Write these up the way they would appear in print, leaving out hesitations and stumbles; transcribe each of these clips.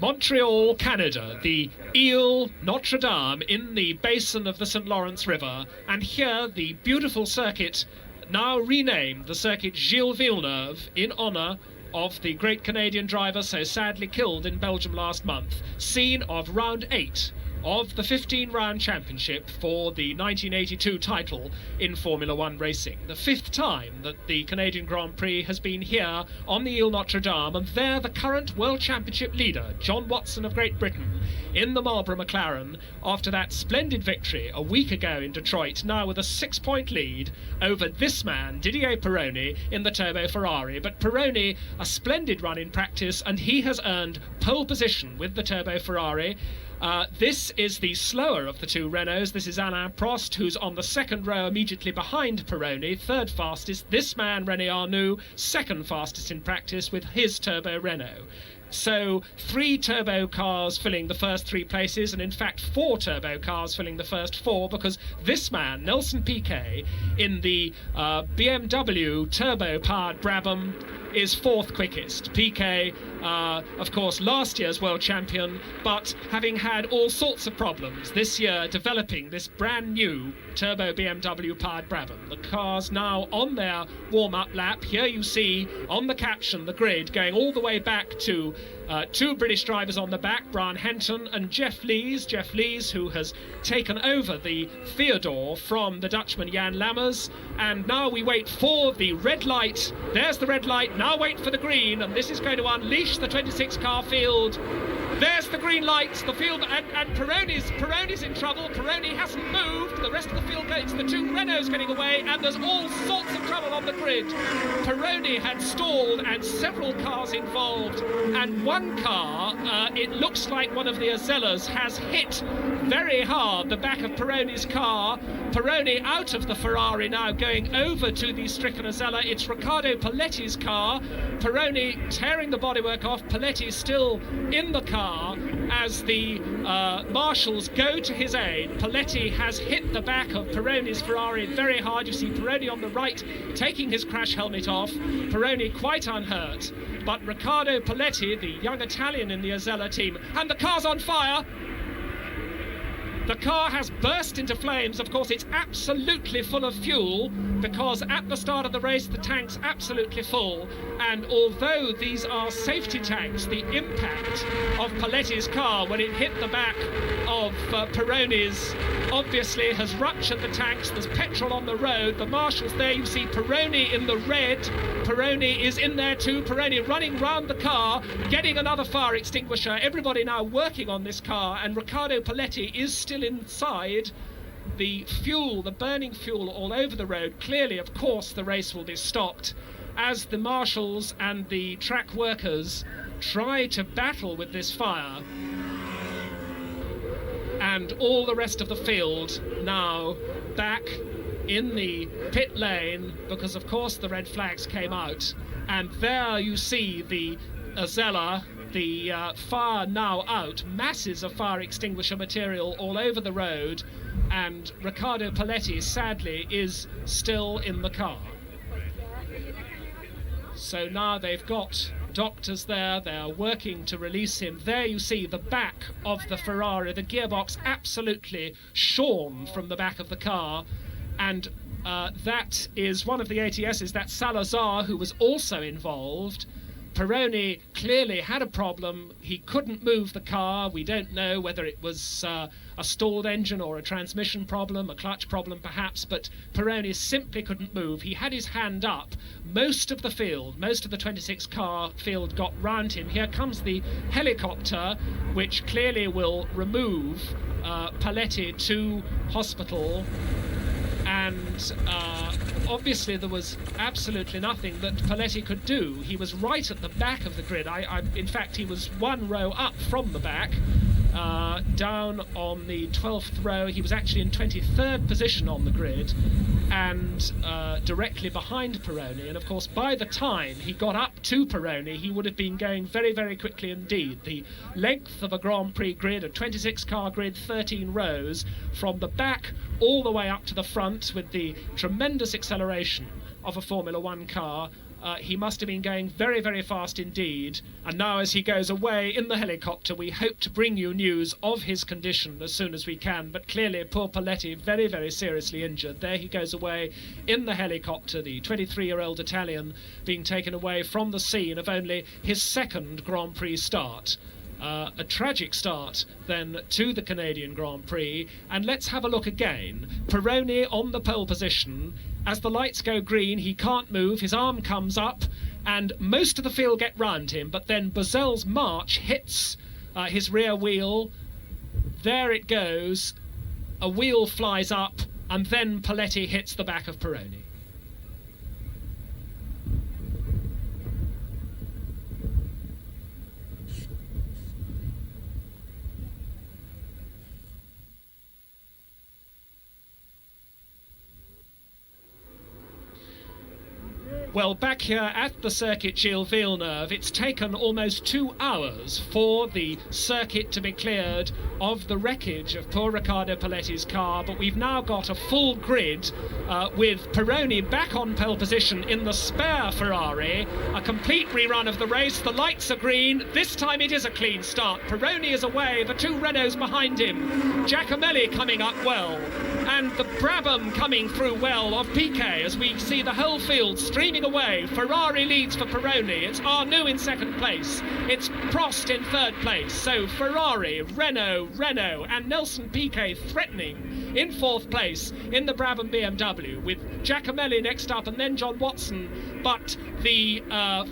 Montreal, Canada, the Ile Notre Dame in the basin of the St. Lawrence River, and here the beautiful circuit, now renamed the circuit Gilles Villeneuve, in honour of the great Canadian driver so sadly killed in Belgium last month, scene of round 8 of the 15-round championship for the 1982 title in Formula One racing. The 5th time that the Canadian Grand Prix has been here on the Ile Notre Dame, and there the current World Championship leader, John Watson of Great Britain, in the Marlboro McLaren, after that splendid victory a week ago in Detroit, now with a 6-point lead over this man, Didier Pironi, in the Turbo Ferrari. But Pironi, a splendid run in practice, and he has earned pole position with the Turbo Ferrari. This is the slower of the two Renaults. This is Alain Prost, who's on the second row immediately behind Pironi, third fastest. This man, René Arnoux, second fastest in practice with his Turbo Renault. So 3 turbo cars filling the first 3 places, and in fact 4 turbo cars filling the first 4, because this man, Nelson Piquet, in the BMW turbo-powered Brabham, is 4th quickest. Piquet, of course, last year's world champion, but having had all sorts of problems this year developing this brand new turbo BMW powered Brabham. The car's now on their warm-up lap. Here you see on the caption, the grid, going all the way back to 2 British drivers on the back, Brian Henton and Jeff Lees. Jeff Lees, who has taken over the Theodore from the Dutchman Jan Lammers. And now we wait for the red light. There's the red light. Now wait for the green, and this is going to unleash the 26 car field. There's the green light, the field, and Pironi's in trouble. Pironi hasn't moved. The rest of the field goes. The 2 Renaults getting away, and there's all sorts of trouble on the grid. Pironi had stalled, and several cars involved, and one car, it looks like one of the Azellas, has hit very hard the back of Pironi's car. Pironi out of the Ferrari now, going over to the stricken Azella. It's Riccardo Paletti's car. Pironi tearing the bodywork off. Paletti still in the car as the marshals go to his aid. Paletti has hit the back of Pironi's Ferrari very hard. You see Pironi on the right taking his crash helmet off. Pironi quite unhurt, but Riccardo Paletti, the young Italian in the Azella team, and the car's on fire. The car has burst into flames. Of course, it's absolutely full of fuel, because at the start of the race, the tank's absolutely full. And although these are safety tanks, the impact of Paletti's car when it hit the back of Pironi's obviously has ruptured the tanks. There's petrol on the road. The marshals there, you see Pironi in the red. Pironi is in there too. Pironi running round the car, getting another fire extinguisher. Everybody now working on this car, and Riccardo Paletti is still inside. The fuel, the burning fuel all over the road. Clearly, of course, the race will be stopped as the marshals and the track workers try to battle with this fire. And all the rest of the field now back in the pit lane, because of course the red flags came out. And there you see the Azella, the fire now out, masses of fire extinguisher material all over the road, and Riccardo Paletti sadly is still in the car. So now they've got doctors there, they're working to release him. There you see the back of the Ferrari, the gearbox absolutely shorn from the back of the car, and that is one of the ATSs, that's Salazar, who was also involved. Pironi clearly had a problem. He couldn't move the car. We don't know whether it was a stalled engine or a transmission problem, a clutch problem perhaps, but Pironi simply couldn't move. He had his hand up. Most of the field, most of the 26 car field got round him. Here comes the helicopter, which clearly will remove Paletti to hospital. And obviously there was absolutely nothing that Paletti could do. He was right at the back of the grid. In fact, he was 1 row up from the back, down on the 12th row. He was actually in 23rd position on the grid, and directly behind Pironi. And of course, by the time he got up to Pironi, he would have been going very, very quickly indeed. The length of a Grand Prix grid, a 26-car grid, 13 rows, from the back all the way up to the front, with the tremendous acceleration of a Formula One car. He must have been going very, very fast indeed. And now as he goes away in the helicopter, we hope to bring you news of his condition as soon as we can. But clearly, poor Paletti, very, very seriously injured. There he goes away in the helicopter, the 23-year-old Italian being taken away from the scene of only his second Grand Prix start. A tragic start then to the Canadian Grand Prix. And let's have a look again. Pironi on the pole position. As the lights go green, he can't move, his arm comes up, and most of the field get round him, but then Bozel's march hits his rear wheel. There it goes. A wheel flies up, and then Paletti hits the back of Pironi. Well, back here at the circuit Gilles Villeneuve, it's taken almost 2 hours for the circuit to be cleared of the wreckage of poor Riccardo Paletti's car, but we've now got a full grid with Pironi back on pole position in the spare Ferrari. A complete rerun of the race. The lights are green. This time it is a clean start. Pironi is away. The two Renaults behind him. Giacomelli coming up well. And the Brabham coming through well of Piquet as we see the whole field streaming away. Ferrari leads for Pironi. It's Arnoux in second place. It's Prost in third place. So Ferrari, Renault, and Nelson Piquet threatening in fourth place in the Brabham BMW, with Giacomelli next up and then John Watson. But the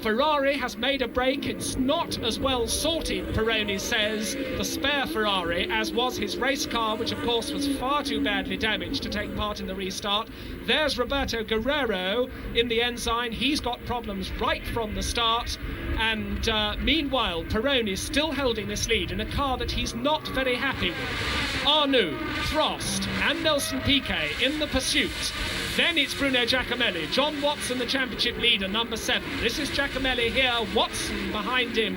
Ferrari has made a break. It's not as well sorted, Pironi says, the spare Ferrari, as was his race car, which of course was far too badly damaged to take part in the restart. There's Roberto Guerrero in the Ensign. He's got problems right from the start. And meanwhile, Pironi still holding this lead in a car that he's not very happy with. Arnoux, Prost and Nelson Piquet in the pursuit. Then it's Bruno Giacomelli. John Watson, the championship leader, number 7. This is Giacomelli here. Watson behind him.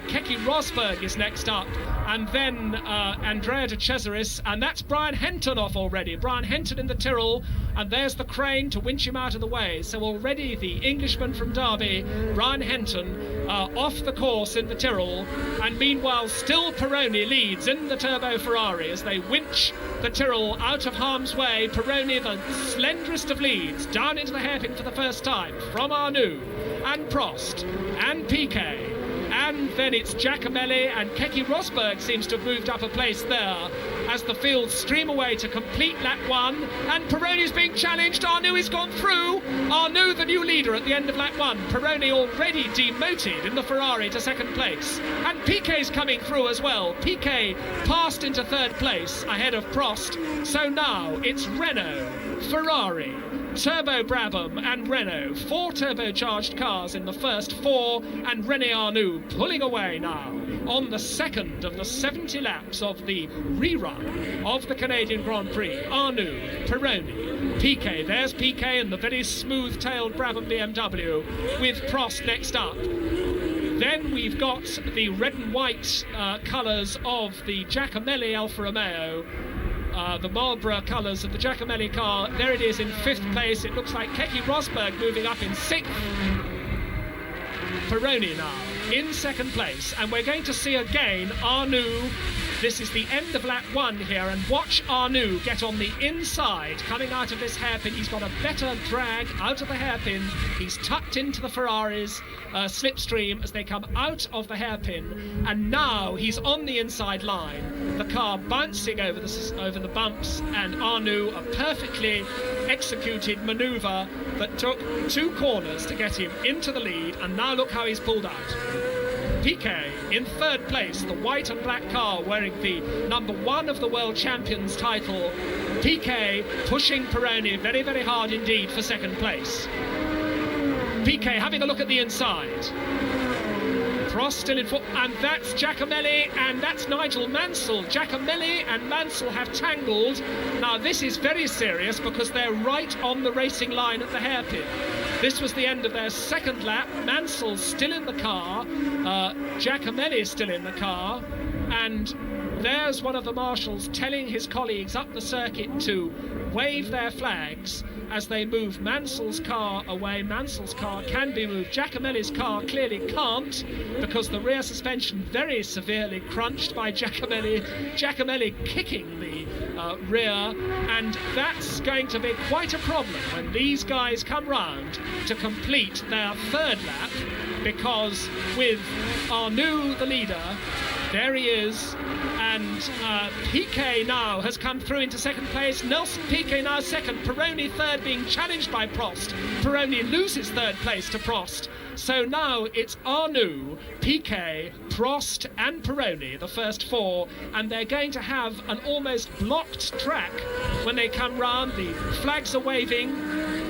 Keke Rosberg is next up. And then Andrea de Cesaris. And that's Brian Henton off already. Brian Henton in the Tyrrell. And there's the crane to winch him out of the way. So already the Englishman from Derby, Brian Henton, off the course in the Tyrrell. And meanwhile, still Pironi leads in the Turbo Ferrari as they winch the Tyrrell out of harm's way. Pironi, the slenderest of leads, down into the hairpin for the first time from Arnoux and Prost and Piquet. And then it's Giacomelli, and Keke Rosberg seems to have moved up a place there as the field stream away to complete lap 1. And Pironi's being challenged. Arnoux has gone through. Arnoux, the new leader at the end of lap 1. Pironi already demoted in the Ferrari to second place. And Piquet's coming through as well. Piquet passed into third place ahead of Prost. So now it's Renault, Ferrari, Turbo Brabham and Renault. 4 turbocharged cars in the first 4, and René Arnoux pulling away now on the second of the 70 laps of the rerun of the Canadian Grand Prix. Arnoux, Pironi, Piquet. There's Piquet in the very smooth-tailed Brabham BMW with Prost next up. Then we've got the red and white colours of the Giacomelli Alfa Romeo. The Marlborough colours of the Giacomelli car. There it is in 5th place. It looks like Keke Rosberg moving up in 6th. Pironi now in 2nd place. And we're going to see again Arnoux. This is the end of lap 1 here, and watch Arnoux get on the inside coming out of this hairpin. He's got a better drag out of the hairpin. He's tucked into the Ferrari's slipstream as they come out of the hairpin, and now he's on the inside line. The car bouncing over the bumps, and Arnoux, a perfectly executed manoeuvre that took 2 corners to get him into the lead, and now look how he's pulled out. Piquet in 3rd place, the white and black car wearing the number 1 of the world champions title. Piquet pushing Pironi very, very hard indeed for 2nd place. Piquet having a look at the inside. Prost still in foot, and that's Giacomelli, and that's Nigel Mansell. Giacomelli and Mansell have tangled. Now this is very serious because they're right on the racing line at the hairpin. This was the end of their 2nd lap. Mansell's still in the car. Giacomelli's still in the car. And there's one of the marshals telling his colleagues up the circuit to wave their flags as they move Mansell's car away. Mansell's car can be moved. Giacomelli's car clearly can't, because the rear suspension very severely crunched by Giacomelli. Giacomelli kicking the rear, and that's going to be quite a problem when these guys come round to complete their third lap, because with Arnoux the leader, there he is, and Piquet now has come through into second place. Nelson Piquet now second. Pironi third, being challenged by Prost. Pironi loses third place to Prost. So now it's Arnoux, Piquet, Prost and Pironi, the first four, and they're going to have an almost blocked track when they come round. The flags are waving.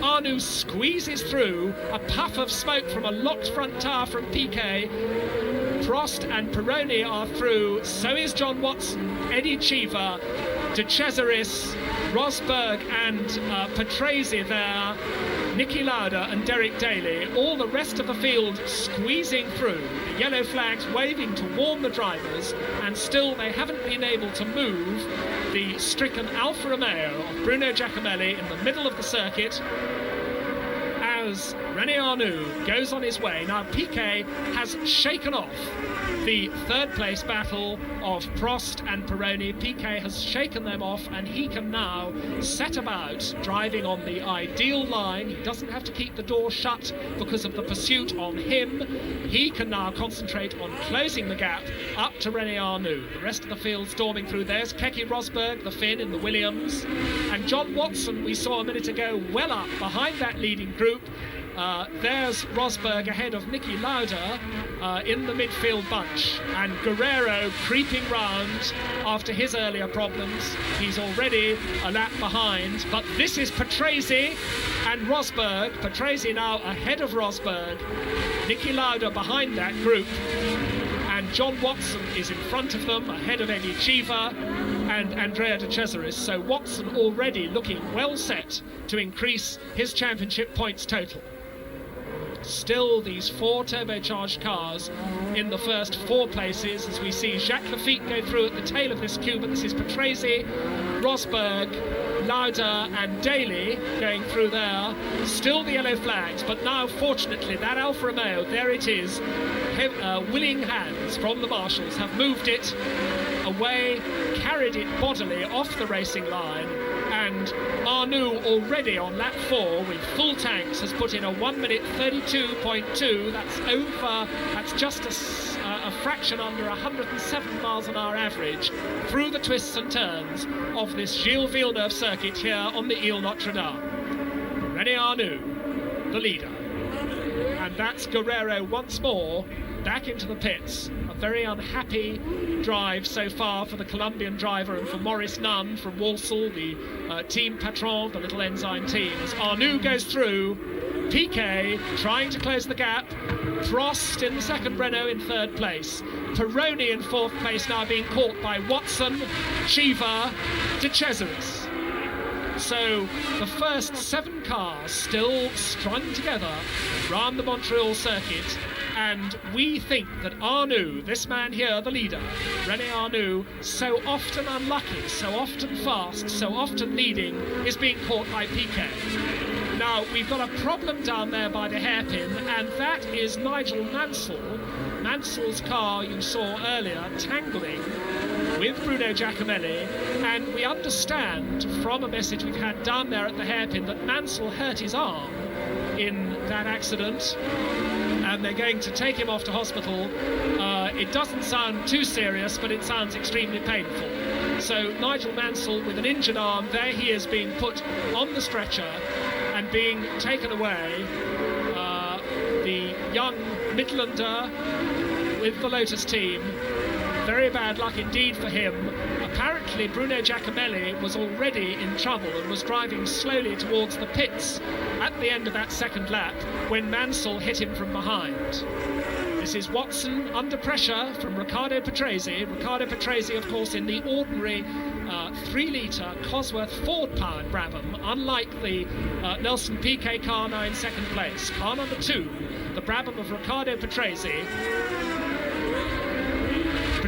Arnoux squeezes through, a puff of smoke from a locked front tire from Piquet. Prost and Pironi are through, so is John Watson, Eddie Cheever, De Cesaris, Rosberg and Patrese there, Niki Lauda and Derek Daly. All the rest of the field squeezing through, the yellow flags waving to warn the drivers, and still they haven't been able to move the stricken Alfa Romeo of Bruno Giacomelli in the middle of the circuit as René Arnoux goes on his way. Now Piquet has shaken off the third place battle of Prost and Pironi. Piquet has shaken them off, and he can now set about driving on the ideal line. He doesn't have to keep the door shut because of the pursuit on him. He can now concentrate on closing the gap up to René Arnoux. The rest of the field storming through. There's Keke Rosberg, the Finn in the Williams, and John Watson, we saw a minute ago, well up behind that leading group. There's Rosberg ahead of Niki Lauda in the midfield bunch, and Guerrero creeping round after his earlier problems. He's already a lap behind, but this is Patrese and Rosberg. Patrese now ahead of Rosberg, Niki Lauda behind that group, and John Watson is in front of them, ahead of Eddie Cheever and Andrea De Cesaris. So Watson already looking well set to increase his championship points total. Still these four turbocharged cars in the first four places, as we see Jacques Lafitte go through at the tail of this queue, but this is Patrese, Rosberg, Lauda and Daly going through there. Still the yellow flags, but now fortunately that Alfa Romeo, there it is, willing hands from the marshals have moved it away, carried it bodily off the racing line, and Arnoux already on lap 4 with full tanks has put in a 1 minute 32.2. That's just a fraction under 107 miles an hour average through the twists and turns of this Gilles Villeneuve circuit here on the Ile Notre Dame. René Arnoux, the leader, and that's Guerrero once more back into the pits. A very unhappy drive so far for the Colombian driver and for Maurice Nunn from Walsall, the team patron, the Little Ensign team. As Arnoux goes through, Piquet trying to close the gap, Prost in the second, Renault in third place, Pironi in fourth place, now being caught by Watson, Cheever, De Cesaris. So the first 7 cars still strung together round the Montreal circuit, and we think that Arnoux, this man here, the leader, René Arnoux, so often unlucky, so often fast, so often leading, is being caught by Piquet. Now, we've got a problem down there by the hairpin, and that is Nigel Mansell. Mansell's car, you saw earlier, tangling with Bruno Giacomelli, and we understand from a message we've had down there at the hairpin that Mansell hurt his arm in that accident, and they're going to take him off to hospital. It doesn't sound too serious, but it sounds extremely painful. So Nigel Mansell with an injured arm, there he is being put on the stretcher and being taken away. The young Midlander with the Lotus team, very bad luck indeed for him. Apparently Bruno Giacomelli was already in trouble and was driving slowly towards the pits at the end of that second lap when Mansell hit him from behind. This is Watson under pressure from Riccardo Patrese. Riccardo Patrese, of course, in the ordinary 3-litre Cosworth Ford-powered Brabham, unlike the Nelson Piquet car now in second place. Car number 2, the Brabham of Riccardo Patrese.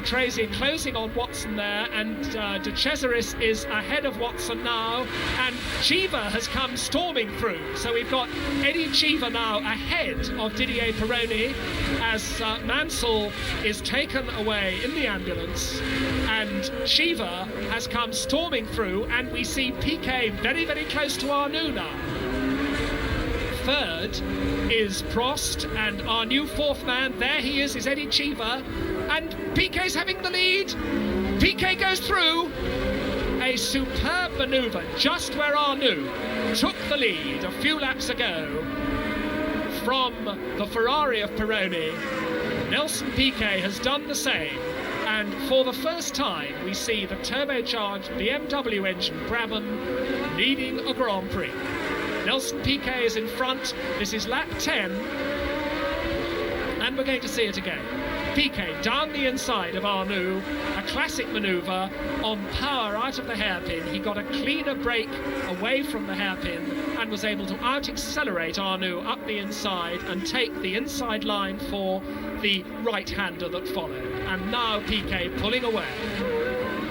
Patrese closing on Watson there, and De Cesaris is ahead of Watson now, and Cheever has come storming through. So we've got Eddie Cheever now ahead of Didier Pironi as Mansell is taken away in the ambulance, and Cheever has come storming through, and we see Piquet very, very close to Arnoux now. Third is Prost, and our new fourth man, there he is Eddie Cheever, and Piquet's having the lead. Piquet goes through. A superb manoeuvre just where Arnoux took the lead a few laps ago from the Ferrari of Pironi. Nelson Piquet has done the same, and for the first time we see the turbocharged BMW engine Brabham leading a Grand Prix. Nelson Piquet is in front. This is lap 10, and we're going to see it again. Piquet down the inside of Arnoux, a classic manoeuvre on power out of the hairpin. He got a cleaner break away from the hairpin and was able to out-accelerate Arnoux up the inside and take the inside line for the right-hander that followed. And now Piquet pulling away.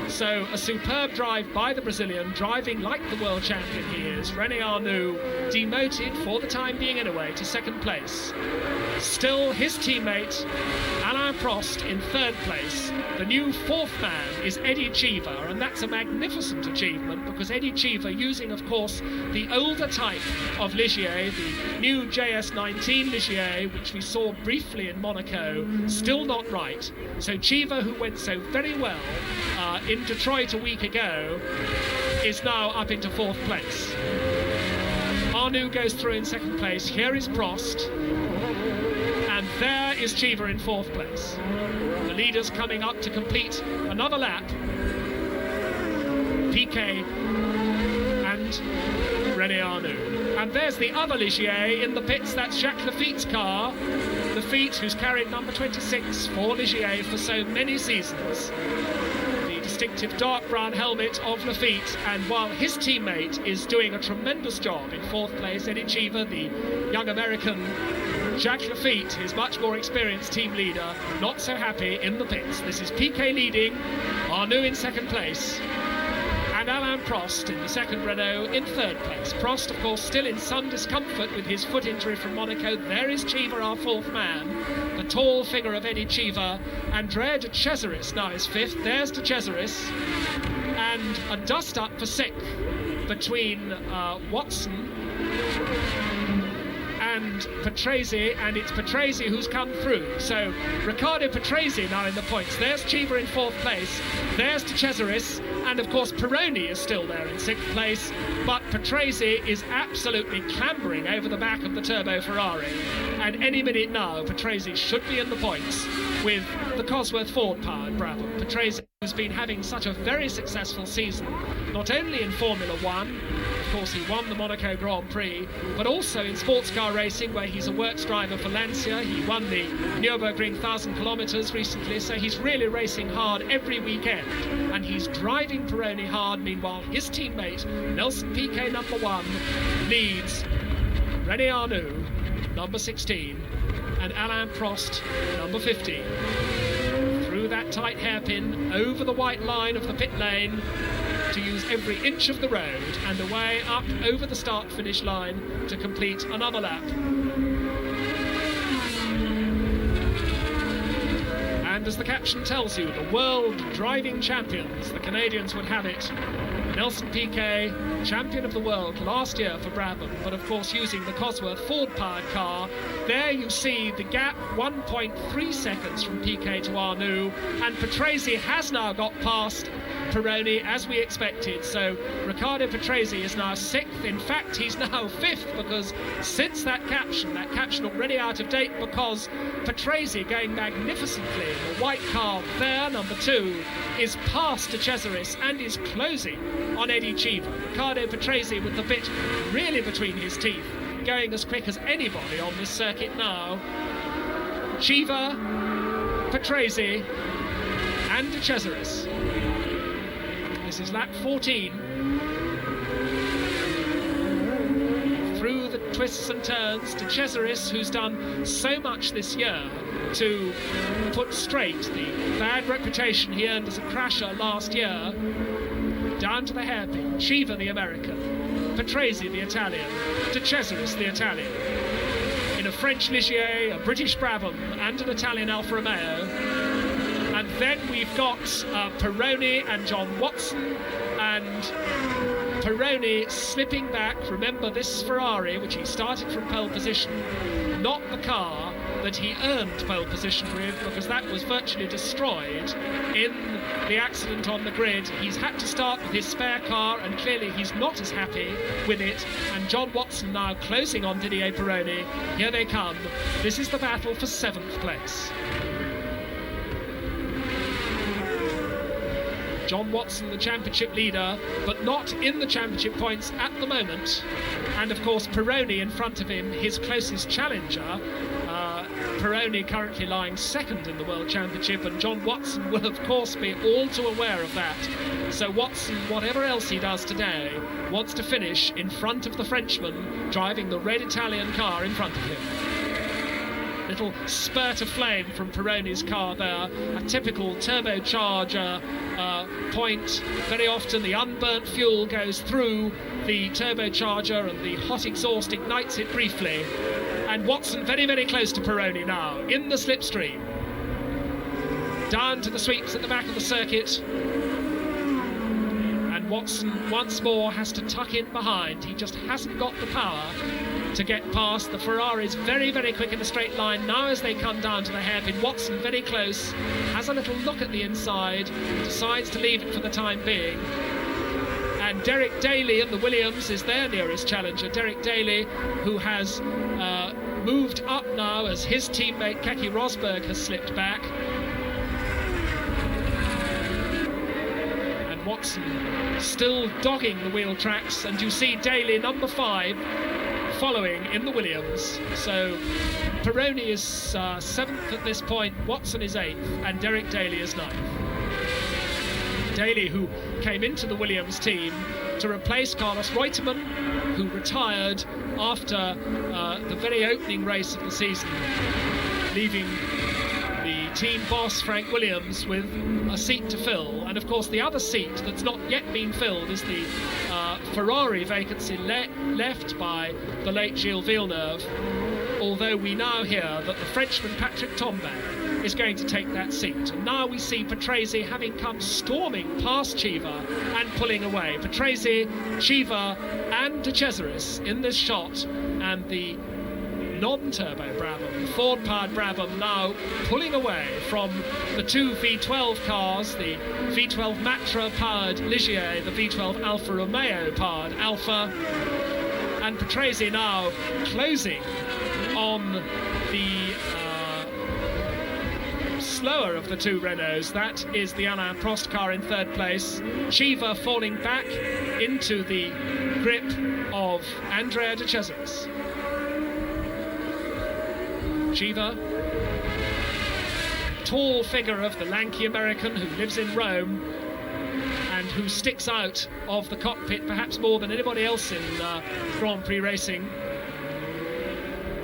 So a superb drive by the Brazilian, driving like the world champion he is. René Arnoux demoted for the time being anyway to second place. Still his teammate Alain Prost in third place. The new fourth man is Eddie Cheever, and that's a magnificent achievement because Eddie Cheever, using of course the older type of Ligier, the new JS19 Ligier, which we saw briefly in Monaco, still not right. So Cheever, who went so very well in Detroit a week ago, is now up into fourth place. Arnoux goes through in second place. Here is Prost, and there is Cheever in fourth place. The leaders coming up to complete another lap. Piquet and René Arnoux. And there's the other Ligier in the pits. That's Jacques Lafitte's car. Lafitte, who's carried number 26 for Ligier for so many seasons. Distinctive dark brown helmet of Lafitte, and while his teammate is doing a tremendous job in fourth place, Eddie Cheever, the young American, Jacques Lafitte, his much more experienced team leader, not so happy in the pits. This is Piquet leading, Arnoux in second place, and Alain Prost in the second Renault in third place. Prost, of course, still in some discomfort with his foot injury from Monaco. There is Cheever, our fourth man, the tall figure of Eddie Cheever. Andrea De Cesaris now is fifth. There's De Cesaris, and a dust-up for sixth between Watson and Patrese, and it's Patrese who's come through. So Riccardo Patrese now in the points. There's Cheever in fourth place. There's De Cesaris, and of course Pironi is still there in sixth place, but Patrese is absolutely clambering over the back of the Turbo Ferrari, and any minute now Patrese should be in the points with the Cosworth Ford powered Brabham. Patrese has been having such a very successful season, not only in Formula One, of course he won the Monaco Grand Prix, but also in sports car racing, where he's a works driver for Lancia. He won the Nürburgring 1,000 kilometres recently, so he's really racing hard every weekend, and he's driving Pironi hard. Meanwhile, his teammate Nelson Piquet, number 1, leads René Arnoux, number 16, and Alain Prost, number 15. Through that tight hairpin, over the white line of the pit lane, to use every inch of the road, and away up over the start-finish line to complete another lap. And as the caption tells you, the world driving champions, the Canadians would have it. Nelson Piquet, champion of the world last year for Brabham, but of course using the Cosworth Ford-powered car. There you see the gap, 1.3 seconds from Piquet to Arnoux, and Patrese has now got past Pironi as we expected. So Riccardo Patrese is now 6th. In fact, he's now 5th, because since that caption already out of date, because Patrese, going magnificently in the white car there, number 2, is past De Cesaris and is closing on Eddie Cheever. Riccardo Patrese with the bit really between his teeth, going as quick as anybody on this circuit now. Cheever, Patrese and De Cesaris. This is lap 14. Through the twists and turns. De Cesaris, who's done so much this year to put straight the bad reputation he earned as a crasher last year, down to the hairpin. Chiva, the American, Patrese, the Italian, De Cesaris, the Italian, in a French Ligier, a British Brabham, and an Italian Alfa Romeo. And then we've got Pironi and John Watson, and Pironi slipping back. Remember, this Ferrari, which he started from pole position, not the car that he earned pole position with, because that was virtually destroyed in the accident on the grid. He's had to start with his spare car, and clearly he's not as happy with it. And John Watson now closing on Didier Pironi. Here they come. This is the battle for 7th place. John Watson, the championship leader, but not in the championship points at the moment. And of course Pironi in front of him, his closest challenger. Pironi currently lying 2nd in the World Championship, and John Watson will of course be all too aware of that. So Watson, whatever else he does today, wants to finish in front of the Frenchman driving the red Italian car in front of him. Little spurt of flame from Pironi's car there, a typical turbocharger point. Very often the unburnt fuel goes through the turbocharger and the hot exhaust ignites it briefly. And Watson very, very close to Pironi now, in the slipstream. Down to the sweeps at the back of the circuit. And Watson once more has to tuck in behind. He just hasn't got the power to get past. The Ferraris very, very quick in a straight line now as they come down to the hairpin. Watson very close, has a little look at the inside, decides to leave it for the time being. And Derek Daly in the Williams is their nearest challenger. Derek Daly, who has moved up now as his teammate Keke Rosberg has slipped back. And Watson still dogging the wheel tracks, and you see Daly, number 5, following in the Williams. So Pironi is 7th at this point, Watson is 8th, and Derek Daly is 9th. Daly, who came into the Williams team to replace Carlos Reutemann, who retired after the very opening race of the season, leaving the team boss Frank Williams with a seat to fill. And of course the other seat that's not yet been filled is the Ferrari vacancy left by the late Gilles Villeneuve, although we now hear that the Frenchman Patrick Tambay is going to take that seat. And now we see Patrese having come storming past Chiva and pulling away. Patrese, Chiva and De Cesaris in this shot, and the non-turbo Brabham, the Ford-powered Brabham, now pulling away from the two V12 cars, the V12 Matra-powered Ligier, the V12 Alfa Romeo-powered Alfa, and Patrese now closing on the slower of the two Renaults. That is the Alain Prost car in 3rd place. Chiva falling back into the grip of Andrea De Cesaris. Chiva, tall figure of the lanky American who lives in Rome and who sticks out of the cockpit perhaps more than anybody else in Grand Prix racing.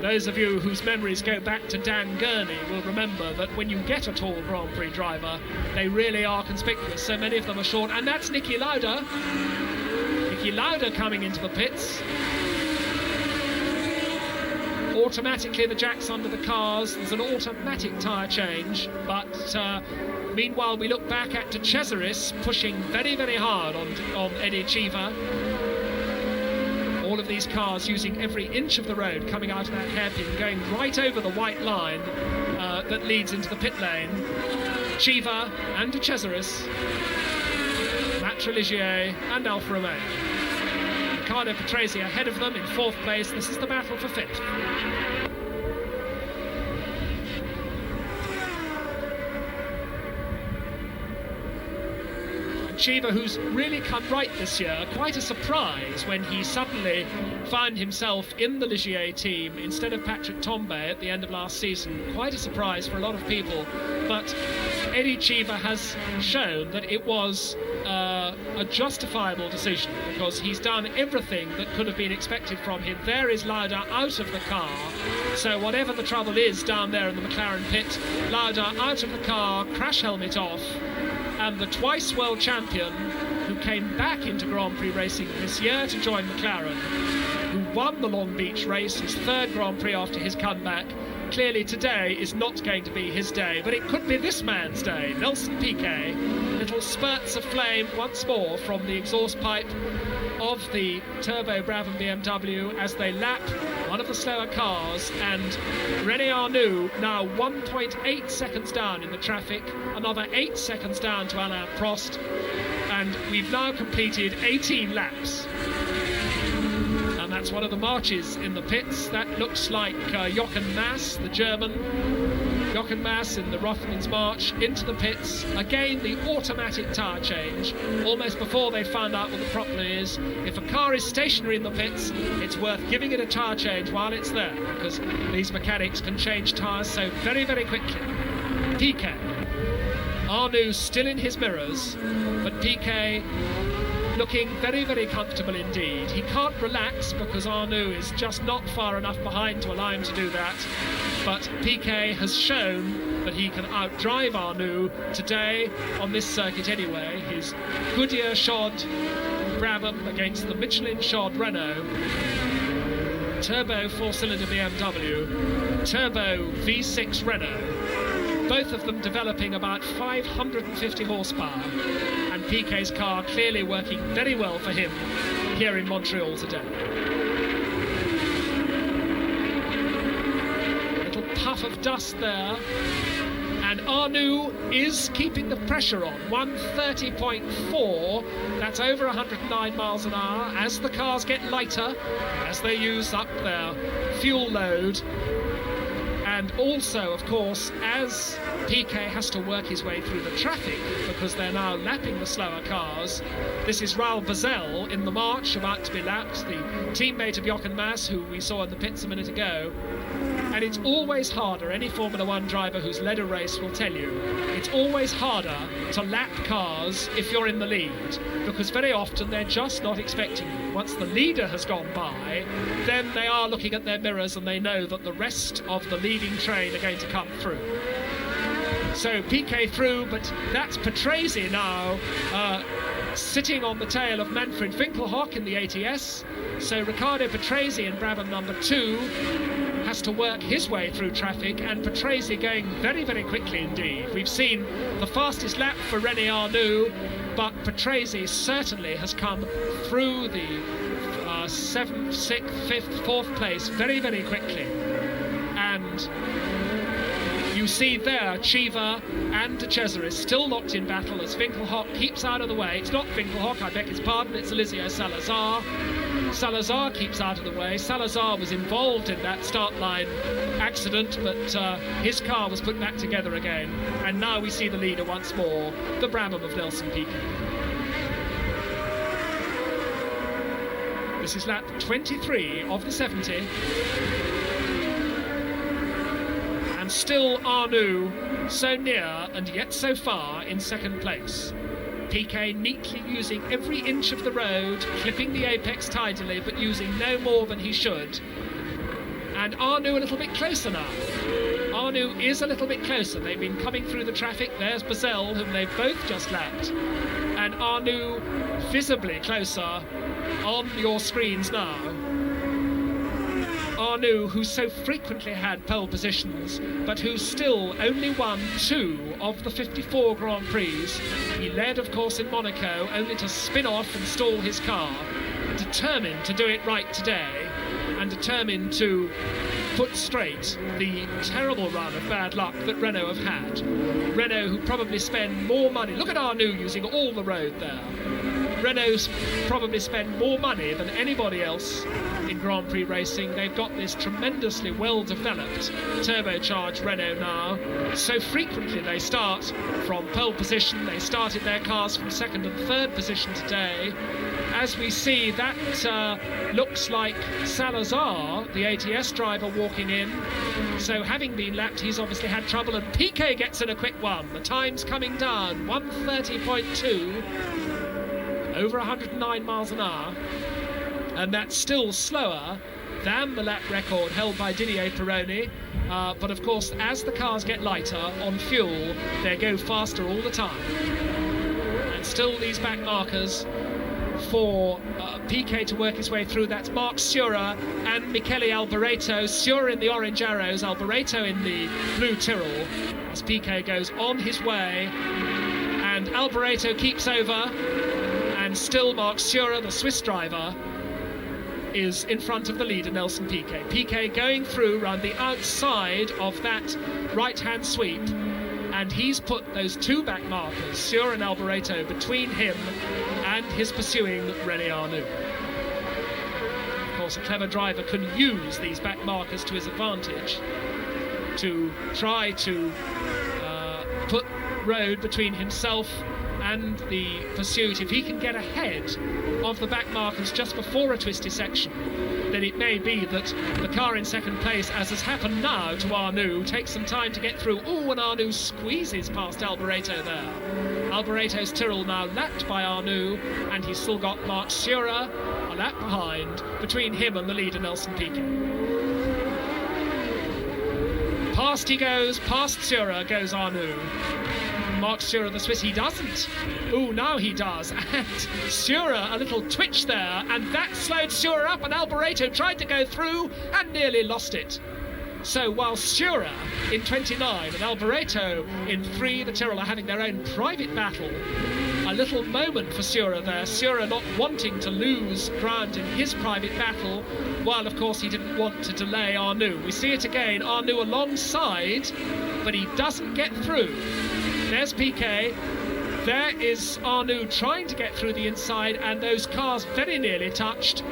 Those of you whose memories go back to Dan Gurney will remember that when you get a tall Grand Prix driver, they really are conspicuous. So many of them are short, and that's Niki Lauda. Niki Lauda coming into the pits. Automatically the jacks under the cars, there's an automatic tyre change, but meanwhile we look back at De Cesaris pushing very, very hard on Eddie Chiva. All of these cars using every inch of the road coming out of that hairpin, going right over the white line that leads into the pit lane. Chiva and De Cesaris, Matra Ligier and Alfa Romeo. Riccardo Patrese ahead of them in 4th place. This is the battle for 5th. Cheever, who's really come right this year, quite a surprise when he suddenly found himself in the Ligier team instead of Patrick Tambay at the end of last season. Quite a surprise for a lot of people, but Eddie Cheever has shown that it was a justifiable decision, because he's done everything that could have been expected from him. There is Lauda out of the car, so whatever the trouble is down there in the McLaren pit, Lauda out of the car, crash helmet off, and the twice world champion, who came back into Grand Prix racing this year to join McLaren, who won the Long Beach race, his third Grand Prix after his comeback. Clearly today is not going to be his day, but it could be this man's day. Nelson Piquet, little spurts of flame once more from the exhaust pipe of the Turbo Brabham BMW as they lap one of the slower cars, and René Arnoux now 1.8 seconds down in the traffic, another 8 seconds down to Alain Prost, and we've now completed 18 laps. And that's one of the marches in the pits. That looks like Jochen Mass, the German. Jochen Mass in the Rothmans march into the pits. Again, the automatic tyre change, almost before they found out what the problem is. If a car is stationary in the pits, it's worth giving it a tyre change while it's there, because these mechanics can change tyres so very, very quickly. Piquet. Arnoux still in his mirrors, but Piquet looking very, very comfortable indeed. He can't relax because Arnoux is just not far enough behind to allow him to do that. But Piquet has shown that he can outdrive Arnoux today on this circuit anyway. His Goodyear shod Brabham against the Michelin shod Renault. Turbo four-cylinder BMW, turbo V6 Renault. Both of them developing about 550 horsepower, and Piquet's car clearly working very well for him here in Montreal today. A little puff of dust there, and Arnoux is keeping the pressure on. 130.4, that's over 109 miles an hour as the cars get lighter, as they use up their fuel load. And also, of course, as Piquet has to work his way through the traffic because they're now lapping the slower cars. This is Raoul Boesel in the march, about to be lapped, the teammate of Jochen Mass, who we saw in the pits a minute ago. And it's always harder, any Formula One driver who's led a race will tell you, it's always harder to lap cars if you're in the lead, because very often they're just not expecting you. Once the leader has gone by, then they are looking at their mirrors and they know that the rest of the leading train are going to come through. So Piquet through, but that's Patrese now sitting on the tail of Manfred Winkelhock in the ATS. So Riccardo Patrese in Brabham number 2 has to work his way through traffic, and Patrese going very, very quickly indeed. We've seen the fastest lap for René Arnoux, but Patrese certainly has come through the 7th, 6th, 5th, 4th place very, very quickly. And you see there, Cheever and De Cesaris still locked in battle as Winkelhock keeps out of the way. It's not Winkelhock, I beg his pardon, it's Eliseo Salazar. Salazar keeps out of the way. Salazar was involved in that start line accident, but his car was put back together again. And now we see the leader once more, the Brabham of Nelson Piquet. This is lap 23 of the 70. And still Arnoux so near and yet so far in second place. Piquet neatly using every inch of the road, clipping the apex tidily, but using no more than he should. And Arnoux a little bit closer now. Arnoux is a little bit closer. They've been coming through the traffic. There's Boesel, whom they've both just lapped. And Arnoux visibly closer on your screens now. Arnoux, who so frequently had pole positions, but who still only won 2 of the 54 Grand Prix. He led, of course, in Monaco, only to spin off and stall his car, determined to do it right today, and determined to put straight the terrible run of bad luck that Renault have had. Renault, who probably spend more money. Look at Arnoux using all the road there. Renault's probably spend more money than anybody else in Grand Prix racing. They've got this tremendously well-developed turbocharged Renault now. So frequently they start from pole position. They started their cars from second and third position today. As we see, that looks like Salazar, the ATS driver, walking in. So having been lapped, he's obviously had trouble, and Piquet gets in a quick one. The time's coming down, 1:30.2, over 109 miles an hour, and that's still slower than the lap record held by Didier Pironi. But of course, as the cars get lighter on fuel, they go faster all the time. And still these back markers for Piquet to work his way through. That's Marc Surer and Michele Alboreto. Surer in the orange arrows, Alboreto in the blue Tyrrell, as Piquet goes on his way. And Alboreto keeps over, and still Marc Surer, the Swiss driver, is in front of the leader, Nelson Piquet. Piquet going through around the outside of that right-hand sweep, and he's put those two back markers, Surer and Alboreto, between him and his pursuing René Arnoux. Of course, a clever driver can use these back markers to his advantage to try to put road between himself and the pursuit. If he can get ahead of the back markers just before a twisty section, then it may be that the car in second place, as has happened now to Arnoux, takes some time to get through. Oh, and Arnoux squeezes past Alboreto there. Alboreto's Tyrrell now lapped by Arnoux, and he's still got Marc Surer a lap behind between him and the leader, Nelson Piquet. Past he goes, past Surer goes Arnoux. Marc Surer, the Swiss, he doesn't. Oh, now he does. And Surer, a little twitch there, and that slowed Surer up, and Alboreto tried to go through and nearly lost it. So while Surer in 29 and Alboreto in 3, the Tyrrell, are having their own private battle, a little moment for Surer there. Surer not wanting to lose ground in his private battle, while of course he didn't want to delay Arnoux. We see it again, Arnoux alongside, but he doesn't get through. There's Piquet, there is Arnoux trying to get through the inside, and those cars very nearly touched.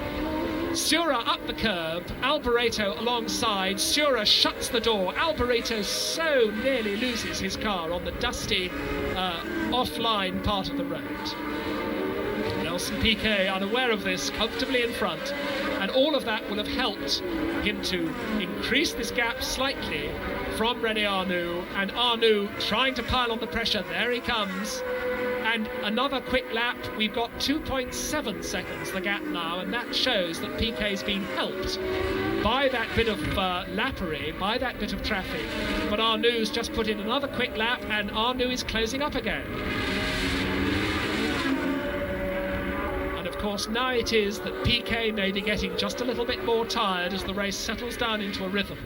Surer up the curb, Alboreto alongside. Surer shuts the door. Alboreto so nearly loses his car on the dusty offline part of the road. Nelson Piquet, unaware of this, comfortably in front, and all of that will have helped him to increase this gap slightly from René Arnoux, and Arnoux trying to pile on the pressure. There he comes, and another quick lap. We've got 2.7 seconds the gap now, and that shows that Piquet's been helped by that bit of lappery, by that bit of traffic. But Arnoux just put in another quick lap, and Arnoux is closing up again. And of course now it is that Piquet may be getting just a little bit more tired as the race settles down into a rhythm.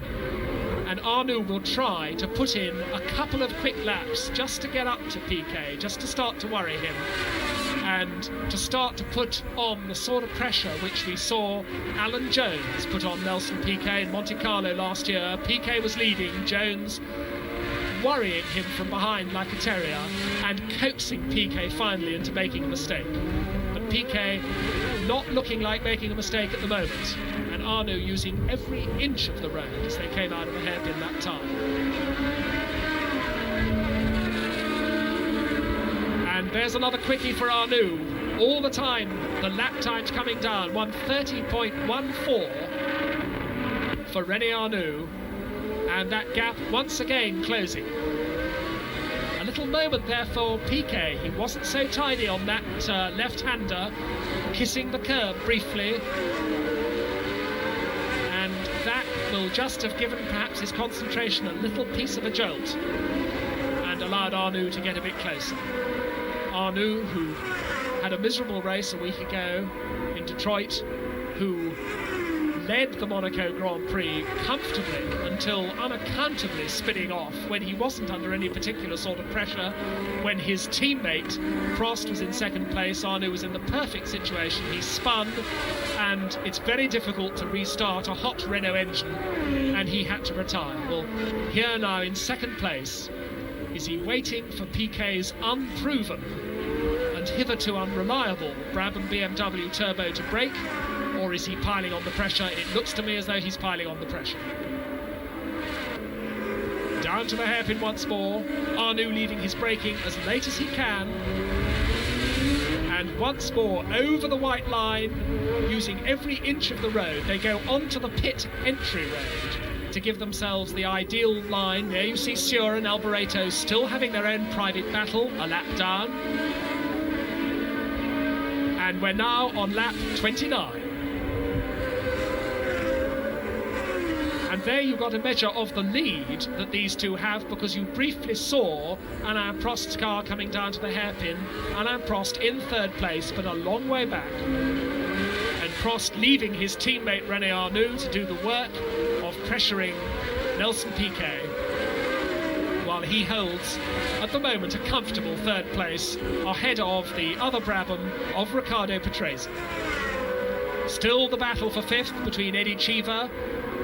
And Arnoux will try to put in a couple of quick laps just to get up to Piquet, just to start to worry him, and to start to put on the sort of pressure which we saw Alan Jones put on Nelson Piquet in Monte Carlo last year. Piquet was leading, Jones worrying him from behind like a terrier and coaxing Piquet finally into making a mistake. But Piquet not looking like making a mistake at the moment, and Arnoux using every inch of the road as they came out of the hairpin that time. And there's another quickie for Arnoux. All the time the lap time's coming down, 1:30.14 for René Arnoux, and that gap once again closing. A little moment there for Piquet. He wasn't so tidy on that left-hander, kissing the curb briefly, and that will just have given perhaps his concentration a little piece of a jolt and allowed Arnoux to get a bit closer. Arnoux, who had a miserable race a week ago in Detroit, who led the Monaco Grand Prix comfortably until unaccountably spinning off when he wasn't under any particular sort of pressure. When his teammate Prost was in second place, Arnoux was in the perfect situation. He spun, and it's very difficult to restart a hot Renault engine, and he had to retire. Well, here now in second place, is he waiting for Piquet's unproven and and hitherto unreliable Brabham BMW turbo to brake, or is he piling on the pressure? It looks to me as though he's piling on the pressure. Down to the hairpin once more. Arnoux leaving his braking as late as he can. And once more over the white line, using every inch of the road. They go onto the pit entry road to give themselves the ideal line. There you see Seur and Alboreto still having their own private battle, a lap down. And we're now on lap 29. And there you've got a measure of the lead that these two have, because you briefly saw Alain Prost's car coming down to the hairpin. Alain Prost in third place, but a long way back. And Prost leaving his teammate René Arnoux to do the work of pressuring Nelson Piquet, while he holds, at the moment, a comfortable third place ahead of the other Brabham of Riccardo Patrese. Still the battle for fifth between Eddie Cheever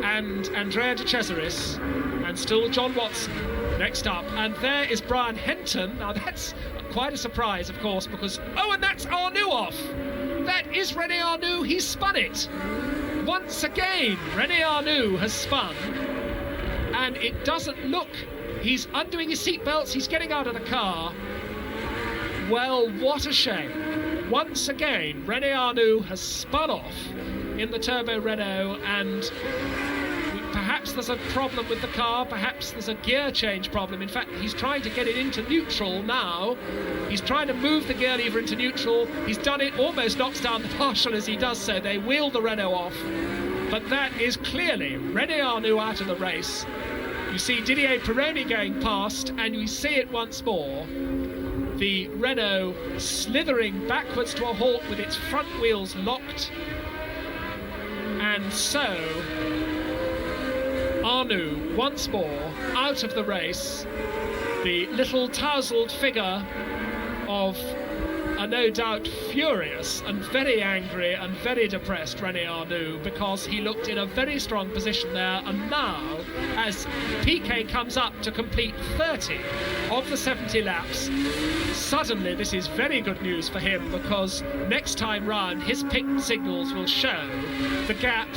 and Andrea De Cesaris, and still John Watson next up. And there is Brian Henton. Now that's quite a surprise, of course, because and that's Arnoux off. That is René Arnoux. He's spun it once again. René Arnoux has spun, and it doesn't look. He's undoing his seatbelts. He's getting out of the car. Well, what a shame. Once again, René Arnoux has spun off in the Turbo Renault, and perhaps there's a problem with the car, perhaps there's a gear change problem. In fact, he's trying to get it into neutral now. He's trying to move the gear lever into neutral. He's done it, almost knocks down the partial as he does so. They wheel the Renault off, but that is clearly René Arnoux out of the race. You see Didier Pironi going past, and we see it once more. The Renault slithering backwards to a halt with its front wheels locked. And so, Arnoux, once more, out of the race. The little tousled figure of a no doubt furious and very angry and very depressed René Arnoux, because he looked in a very strong position there. And now, as Piquet comes up to complete 30 of the 70 laps, suddenly this is very good news for him, because next time round his pit signals will show the gap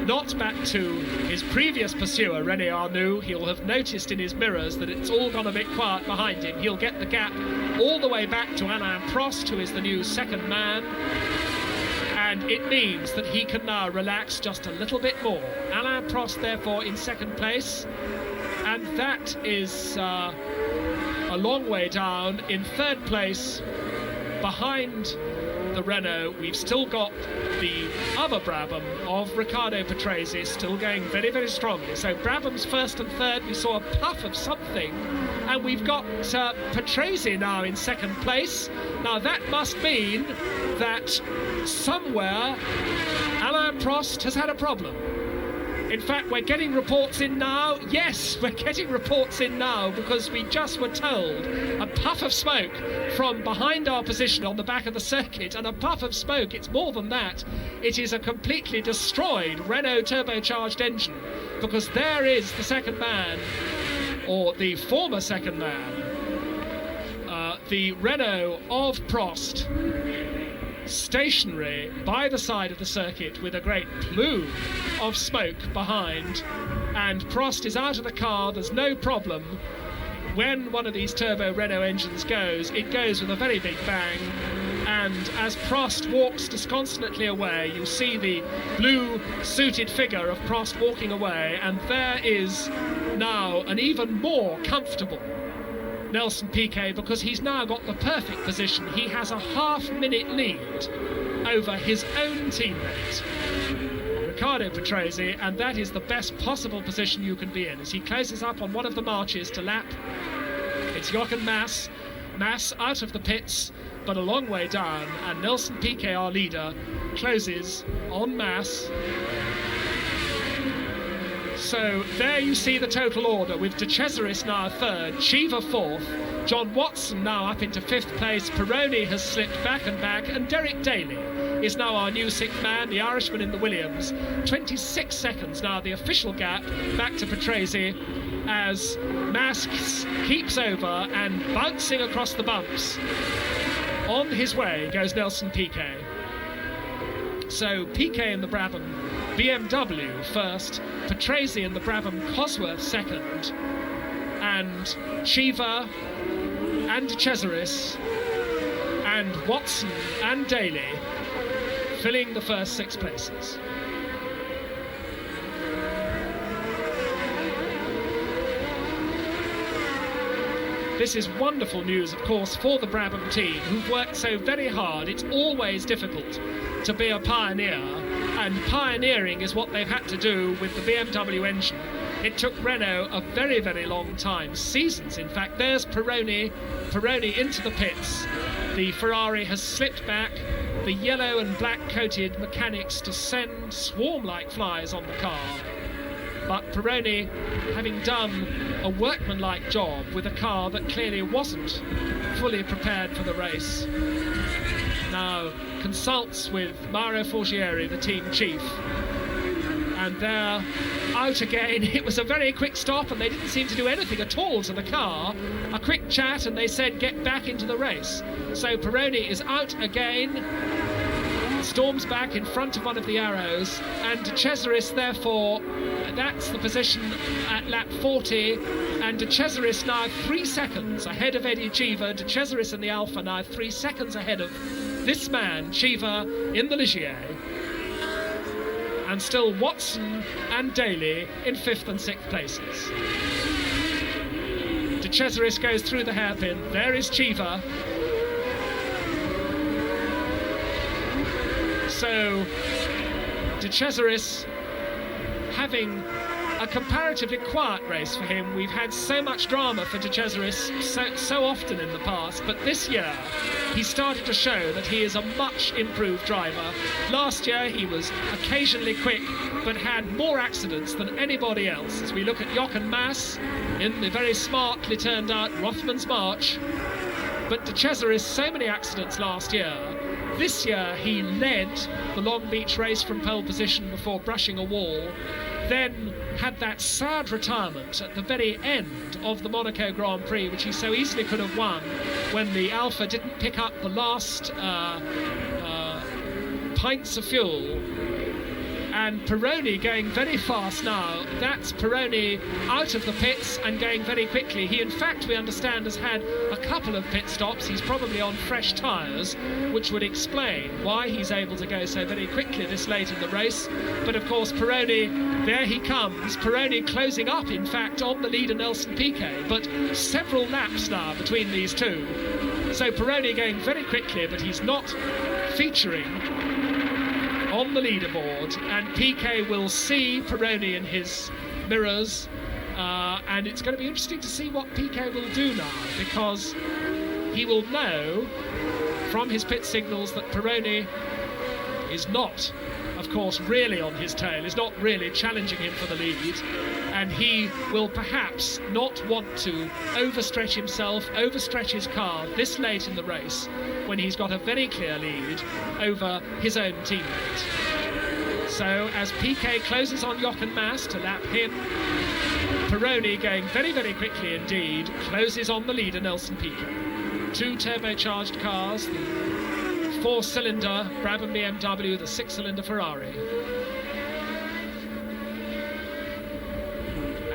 not back to his previous pursuer, René Arnoux. He'll have noticed in his mirrors that it's all gone a bit quiet behind him. He'll get the gap all the way back to Alain Prost, who is the new second man. And it means that he can now relax just a little bit more. Alain Prost, therefore, in second place. And that is a long way down. In third place, behind the Renault, we've still got the other Brabham of Riccardo Patrese still going very, very strongly. So Brabham's first and third, we saw a puff of something, and we've got Patrese now in second place. Now that must mean that somewhere Alain Prost has had a problem. In fact, we're getting reports in now. Yes, we're getting reports in now, because we just were told a puff of smoke from behind our position on the back of the circuit. And a puff of smoke, it's more than that. It is a completely destroyed Renault turbocharged engine, because there is the second man, or the former second man, the Renault of Prost, stationary by the side of the circuit with a great plume of smoke behind. And Prost is out of the car. There's no problem. When one of these turbo Renault engines goes, it goes with a very big bang. And as Prost walks disconsolately away, you see the blue suited figure of Prost walking away, and there is now an even more comfortable Nelson Piquet, because he's now got the perfect position. He has a half-minute lead over his own teammate, Riccardo Patrese, and that is the best possible position you can be in. As he closes up on one of the marches to lap, it's Jochen Mass. Mass out of the pits, but a long way down, and Nelson Piquet, our leader, closes on Mass. So there you see the total order, with De Cesaris now third, Cheever fourth, John Watson now up into fifth place, Pironi has slipped back, and Derek Daly is now our new sixth man, the Irishman in the Williams. 26 seconds now, the official gap back to Patrese, as Masks keeps over and bouncing across the bumps. On his way goes Nelson Piquet. So Piquet in the Brabham BMW first, Patrese in the Brabham Cosworth second, and Cheever and De Cesaris and Watson and Daly filling the first 6 places. This is wonderful news, of course, for the Brabham team, who've worked so very hard. It's always difficult to be a pioneer, and pioneering is what they've had to do with the BMW engine. It took Renault a very, very long time, seasons in fact. There's Pironi into the pits. The Ferrari has slipped back. The yellow and black coated mechanics descend, swarm like flies on the car. But Pironi, having done a workmanlike job with a car that clearly wasn't fully prepared for the race, now consults with Mauro Forgieri, the team chief, and they're out again. It was a very quick stop and they didn't seem to do anything at all to the car. A quick chat and they said get back into the race. So Pironi is out again, storms back in front of one of the arrows, and De Cesaris, therefore, that's the position at lap 40, and De Cesaris now 3 seconds ahead of Eddie Cheever. De Cesaris in the Alfa now 3 seconds ahead of this man, Cheever, in the Ligier. And still Watson and Daly in 5th and 6th places. De Cesaris goes through the hairpin. There is Cheever. So De Cesaris having a comparatively quiet race for him. We've had so much drama for De Cesaris so often in the past, but this year he started to show that he is a much improved driver. Last year he was occasionally quick, but had more accidents than anybody else. As we look at Jochen Mass in the very smartly turned out Rothmans March, but De Cesaris, so many accidents last year. This year he led the Long Beach race from pole position before brushing a wall, then had that sad retirement at the very end of the Monaco Grand Prix, which he so easily could have won when the Alfa didn't pick up the last pints of fuel. And Pironi going very fast now. That's Pironi out of the pits and going very quickly. He, in fact, we understand, has had a couple of pit stops. He's probably on fresh tyres, which would explain why he's able to go so very quickly this late in the race. But of course, Pironi, there he comes. Pironi closing up, in fact, on the leader Nelson Piquet. But several laps now between these two. So Pironi going very quickly, but he's not featuring on the leaderboard, and Piquet will see Pironi in his mirrors, and it's going to be interesting to see what Piquet will do now, because he will know from his pit signals that Pironi is not, of course, really on his tail, is not really challenging him for the lead, and he will perhaps not want to overstretch himself, overstretch his car this late in the race when he's got a very clear lead over his own teammate. So as Piquet closes on Jochen Mass to lap him, Pironi going very, very quickly indeed, closes on the leader Nelson Piquet. 2 turbocharged cars, the 4-cylinder Brabham BMW, the 6-cylinder Ferrari.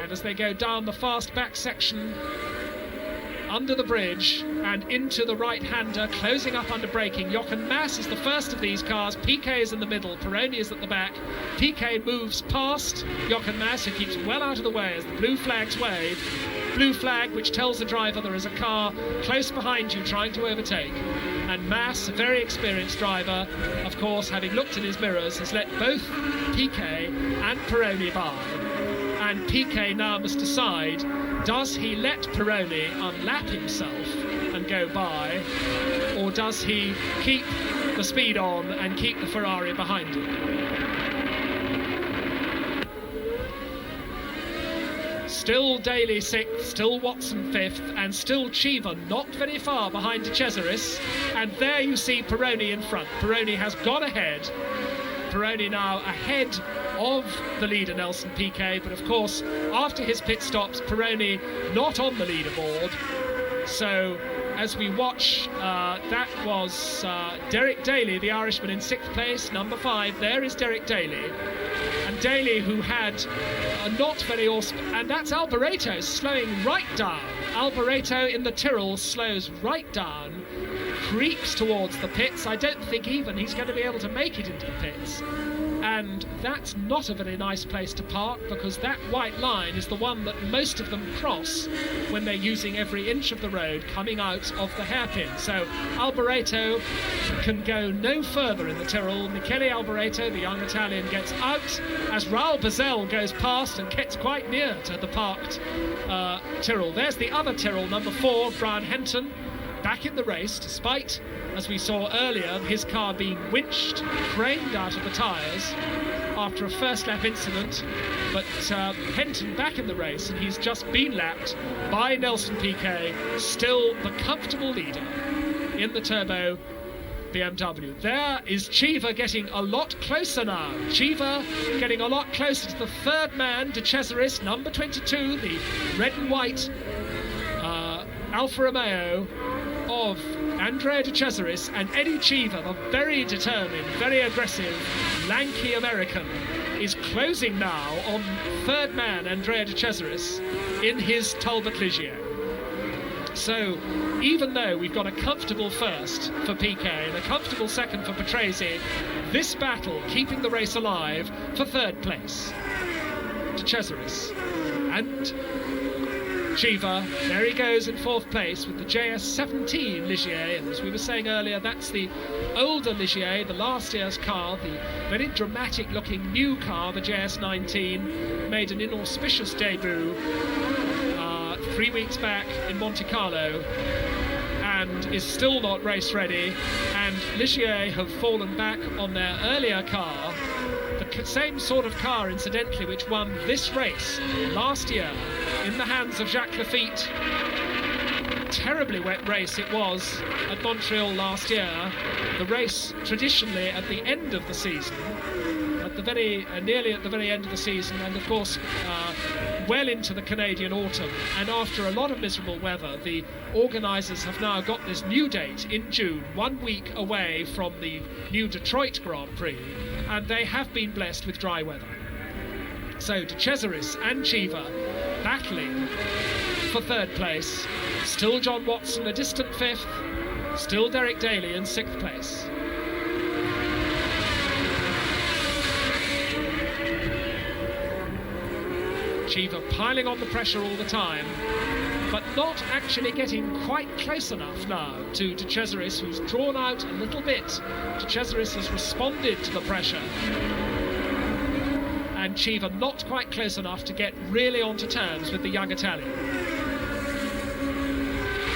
And as they go down the fast back section, under the bridge and into the right-hander, closing up under braking. Jochen Mass is the first of these cars. Piquet is in the middle. Pironi is at the back. Piquet moves past Jochen Mass, who keeps well out of the way as the blue flags wave. Blue flag which tells the driver there is a car close behind you trying to overtake. And Mass, a very experienced driver, of course, having looked in his mirrors, has let both Piquet and Pironi by. And Piquet now must decide, does he let Pironi unlap himself and go by, or does he keep the speed on and keep the Ferrari behind him? Still Daly 6th, still Watson 5th, and still Cheever not very far behind De Cesaris. And there you see Pironi in front. Pironi has gone ahead. Pironi now ahead of the leader Nelson Piquet, but of course after his pit stops Pironi not on the leaderboard, so as we watch, that was Derek Daly, the Irishman, in 6th place, number 5. There is Derek Daly. And Daly, who had not very and that's Alboreto slowing right down. Alboreto in the Tyrrell slows right down, creeps towards the pits. I don't think even he's going to be able to make it into the pits. And that's not a very nice place to park, because that white line is the one that most of them cross when they're using every inch of the road coming out of the hairpin. So Alboreto can go no further in the Tyrrell. Michele Alboreto, the young Italian, gets out as Raul Boesel goes past and gets quite near to the parked Tyrrell. There's the other Tyrrell, number 4, Brian Henton, back in the race, despite, as we saw earlier, his car being winched, craned out of the tyres after a first lap incident. But Henton back in the race, and he's just been lapped by Nelson Piquet, still the comfortable leader in the turbo BMW. There is Cheever getting a lot closer now. Cheever getting a lot closer to the third man, De Cesaris, number 22, the red and white Alfa Romeo of Andrea De Cesaris, and Eddie Cheever, the very determined, very aggressive, lanky American, is closing now on third man Andrea De Cesaris in his Talbot Ligier. So even though we've got a comfortable first for Piquet and a comfortable second for Patrese, this battle keeping the race alive for third place. De Cesaris and Cheever, there he goes in 4th place with the JS17 Ligier, and as we were saying earlier, that's the older Ligier, the last year's car, the very dramatic looking new car, the JS19, made an inauspicious debut 3 weeks back in Monte Carlo and is still not race ready, and Ligier have fallen back on their earlier car, the same sort of car incidentally which won this race last year in the hands of Jacques Lafitte. Terribly wet race it was at Montreal last year. The race traditionally at the end of the season, at the very nearly at the very end of the season, and of course well into the Canadian autumn. And after a lot of miserable weather, the organisers have now got this new date in June, 1 week away from the new Detroit Grand Prix, and they have been blessed with dry weather. So De Cesaris and Cheever battling for third place. Still John Watson a distant 5th. Still Derek Daly in 6th place. Cheever piling on the pressure all the time, but not actually getting quite close enough now to De Cesaris, who's drawn out a little bit. De Cesaris has responded to the pressure, and Cheever not quite close enough to get really onto terms with the young Italian.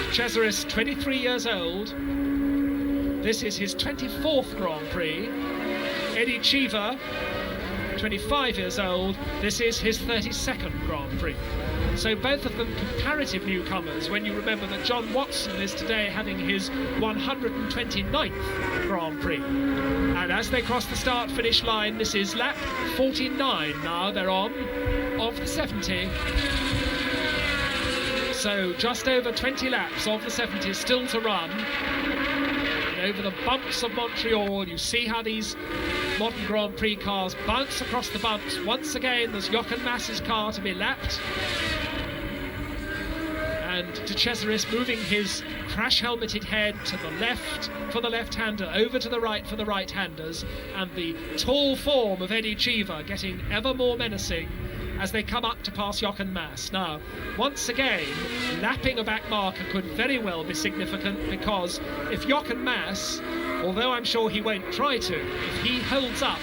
De Cesaris, 23 years old. This is his 24th Grand Prix. Eddie Cheever, 25 years old. This is his 32nd Grand Prix. So both of them comparative newcomers, when you remember that John Watson is today having his 129th Grand Prix. And as they cross the start-finish line, this is lap 49 now they're on of the 70. So just over 20 laps of the 70 still to run. And over the bumps of Montreal, you see how these modern Grand Prix cars bounce across the bumps. Once again, there's Jochen Mass's car to be lapped. And De Cesaris moving his crash-helmeted head to the left for the left-hander, over to the right for the right-handers, and the tall form of Eddie Cheever getting ever more menacing as they come up to pass Jochen Mass. Now, once again, lapping a back marker could very well be significant, because if Jochen Mass, although I'm sure he won't try to, if he holds up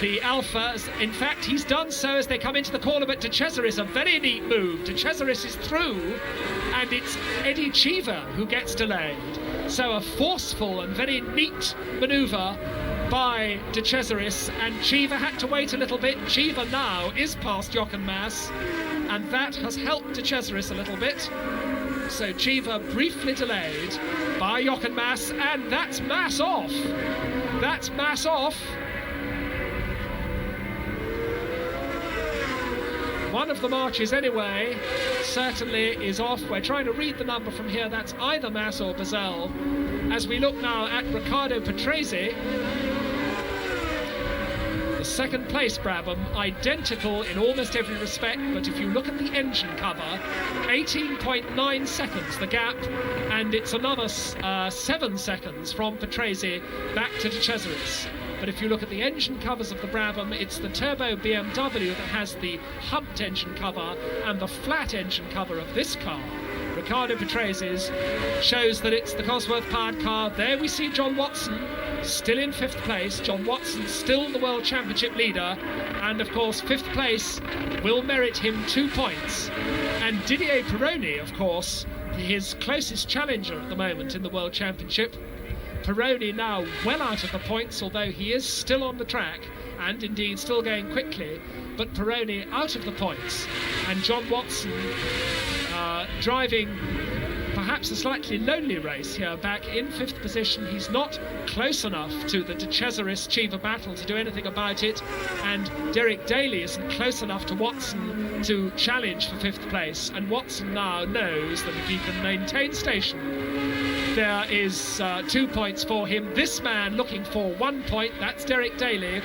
the Alpha, in fact he's done so as they come into the corner, but De Cesaris, a very neat move. De Cesaris is through, and it's Eddie Cheever who gets delayed. So a forceful and very neat manoeuvre by De Cesaris, and Cheever had to wait a little bit. Cheever now is past Jochen Mass, and that has helped De Cesaris a little bit. So Cheever briefly delayed by Jochen Mass, and that's Mass off. That's Mass off. one of the marches anyway certainly is off. We're trying to read the number from here. That's either Mass or Bazell. As we look now at Riccardo Patrese, the second place Brabham, identical in almost every respect, but if you look at the engine cover, 18.9 seconds the gap, and it's another 7 seconds from Patrese back to De Cesaris. But if you look at the engine covers of the Brabham, it's the turbo BMW that has the humped engine cover, and the flat engine cover of this car, Riccardo Patrese's, shows that it's the Cosworth powered car. There we see John Watson still in 5th place. John Watson still the World Championship leader, and of course 5th place will merit him 2 points. And Didier Pironi, of course, his closest challenger at the moment in the World Championship. Pironi now well out of the points, although he is still on the track and indeed still going quickly, but Pironi out of the points, and John Watson driving perhaps a slightly lonely race here, back in 5th position. He's not close enough to the De Cesaris Chiva battle to do anything about it, and Derek Daly isn't close enough to Watson to challenge for 5th place, and Watson now knows that if he can maintain station, there is 2 points for him. This man looking for 1 point, that's Derek Daly.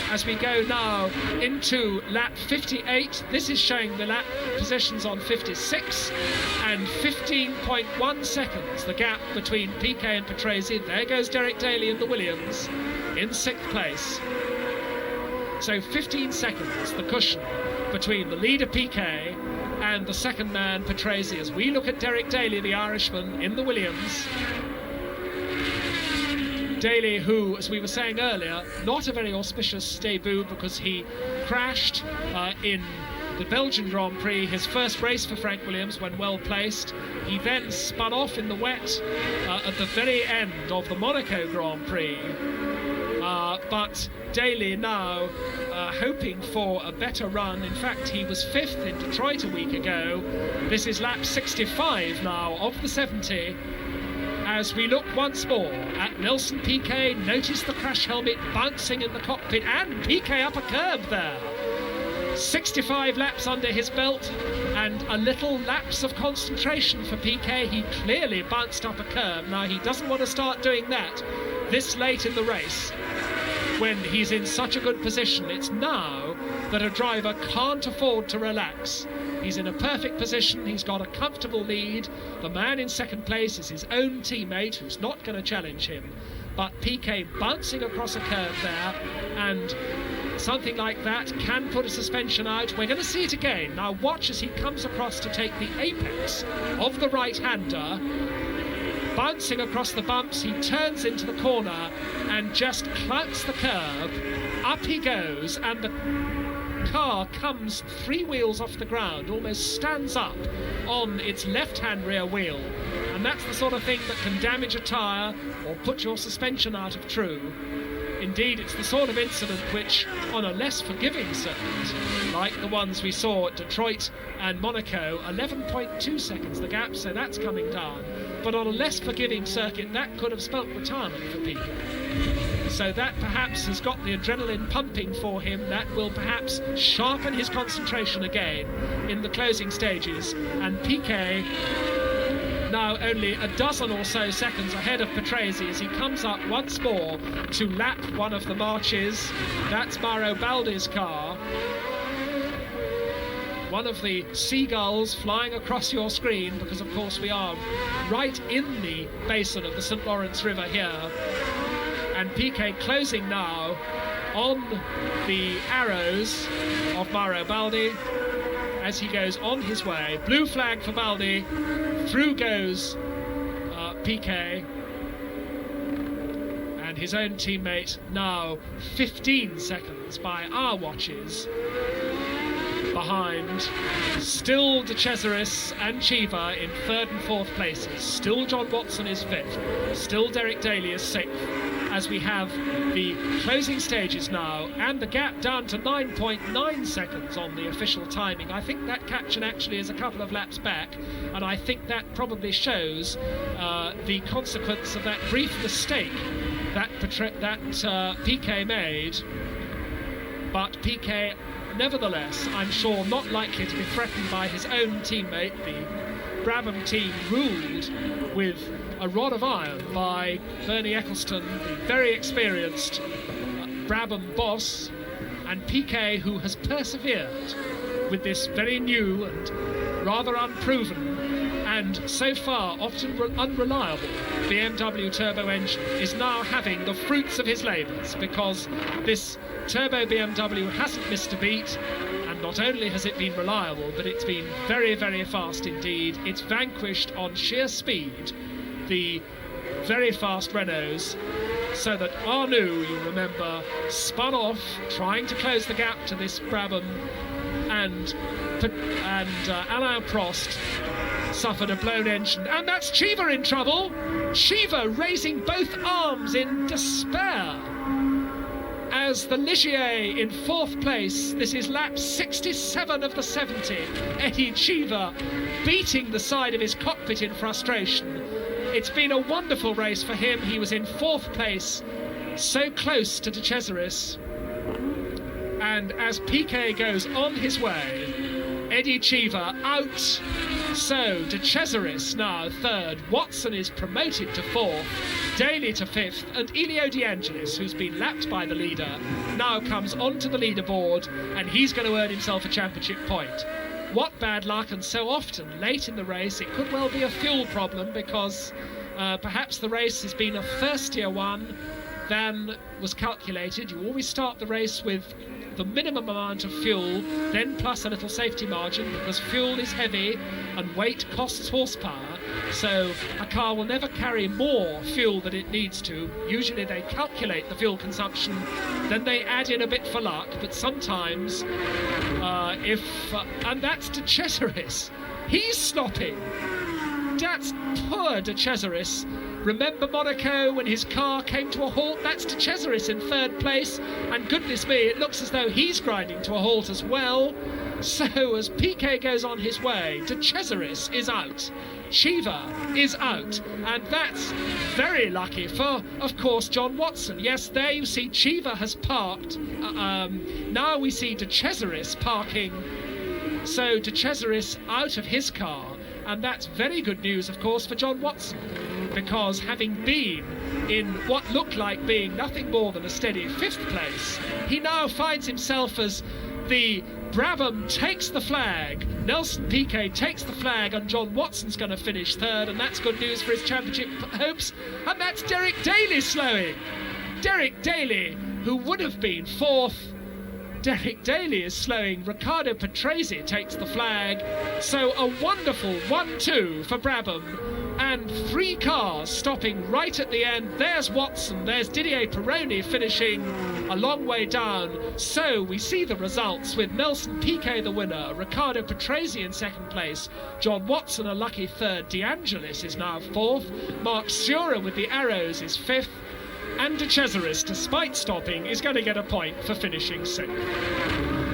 As we go now into lap 58, this is showing the lap positions on 56, and 15.1 seconds the gap between Piquet and Patrese. There goes Derek Daly in the Williams in 6th place. So 15 seconds the cushion between the leader Piquet and the second man Patrese, as we look at Derek Daly, the Irishman, in the Williams. Daly, who, as we were saying earlier, not a very auspicious debut because he crashed in the Belgian Grand Prix, his first race for Frank Williams, when well placed. He then spun off in the wet at the very end of the Monaco Grand Prix. But Daly now hoping for a better run. In fact, he was 5th in Detroit a week ago. This is lap 65 now of the 70. As we look once more at Nelson Piquet, notice the crash helmet bouncing in the cockpit, and Piquet up a curb there. 65 laps under his belt, and a little lapse of concentration for Piquet. He clearly bounced up a curb. Now, he doesn't want to start doing that this late in the race when he's in such a good position. It's now that a driver can't afford to relax. He's in a perfect position, he's got a comfortable lead. The man in 2nd place is his own teammate, who's not going to challenge him. But Piquet bouncing across a curve there, and something like that can put a suspension out. We're going to see it again. Now watch as he comes across to take the apex of the right-hander. Bouncing across the bumps, he turns into the corner and just clouts the curb. Up he goes, and the car comes 3 wheels off the ground, almost stands up on its left-hand rear wheel. And that's the sort of thing that can damage a tyre or put your suspension out of true. Indeed, it's the sort of incident which, on a less forgiving circuit, like the ones we saw at Detroit and Monaco, 11.2 seconds the gap, so that's coming down. But on a less forgiving circuit, that could have spelt retirement for people. So that perhaps has got the adrenaline pumping for him. That will perhaps sharpen his concentration again in the closing stages. And Piquet now only a dozen or so seconds ahead of Patrese as he comes up once more to lap one of the marches. That's Mauro Baldi's car. One of the seagulls flying across your screen, because of course we are right in the basin of the St. Lawrence River here. And Piquet closing now on the arrows of Mauro Baldi as he goes on his way. Blue flag for Baldi. Through goes Piquet. And his own teammate now 15 seconds by our watches behind. Still De Cesaris and Chiva in 3rd and 4th places. Still John Watson is 5th. Still Derek Daly is 6th. As we have the closing stages now, and the gap down to 9.9 seconds on the official timing. I think that caption actually is a couple of laps back, and I think that probably shows the consequence of that brief mistake that Piquet made. But Piquet nevertheless, I'm sure not likely to be threatened by his own teammate, the Brabham team ruled with a rod of iron by Bernie Eccleston, the very experienced Brabham boss, and Piquet, who has persevered with this very new and rather unproven and so far often unreliable BMW turbo engine, is now having the fruits of his labours, because this turbo BMW hasn't missed a beat, and not only has it been reliable, but it's been very, very fast indeed. It's vanquished on sheer speed the very fast Renaults, so that Arnoux, you remember, spun off trying to close the gap to this Brabham, and Alain Prost suffered a blown engine, and that's Cheever in trouble. Cheever raising both arms in despair as the Ligier in fourth place. This is lap 67 of the 70. Eddie Cheever beating the side of his cockpit in frustration. It's been a wonderful race for him. He was in fourth place, so close to De Cesaris. And as Piquet goes on his way, Eddie Cheever out. So De Cesaris now third, Watson is promoted to fourth, Daly to fifth, and Elio De Angelis, who's been lapped by the leader, now comes onto the leaderboard, and he's going to earn himself a championship point. What bad luck, and so often late in the race it could well be a fuel problem, because perhaps the race has been a thirstier one than was calculated. You always start the race with the minimum amount of fuel, then plus a little safety margin, because fuel is heavy and weight costs horsepower, so a car will never carry more fuel than it needs to. Usually they calculate the fuel consumption, then they add in a bit for luck, but sometimes and that's De Cesaris. He's stopping. That's poor De Cesaris. Remember Monaco when his car came to a halt? That's De Cesaris in third place, and goodness me, it looks as though he's grinding to a halt as well. So as Piquet goes on his way, De Cesaris is out, Cheever is out, and that's very lucky for, of course, John Watson. Yes, there you see Cheever has parked. Now we see De Cesaris parking, so De Cesaris out of his car. And that's very good news, of course, for John Watson, because having been in what looked like being nothing more than a steady fifth place, he now finds himself as the Brabham takes the flag, Nelson Piquet takes the flag, and John Watson's going to finish third, and that's good news for his championship hopes. And that's Derek Daly slowing. Derek Daly, who would have been fourth, Derek Daly is slowing. Riccardo Patrese takes the flag. So a wonderful 1-2 for Brabham, and three cars stopping right at the end. There's Watson, there's Didier Pironi finishing a long way down. So we see the results with Nelson Piquet the winner, Riccardo Patrese in second place, John Watson a lucky third, De Angelis is now fourth, Mark Sura with the arrows is fifth, and De Cesaris, despite stopping, is going to get a point for finishing sixth.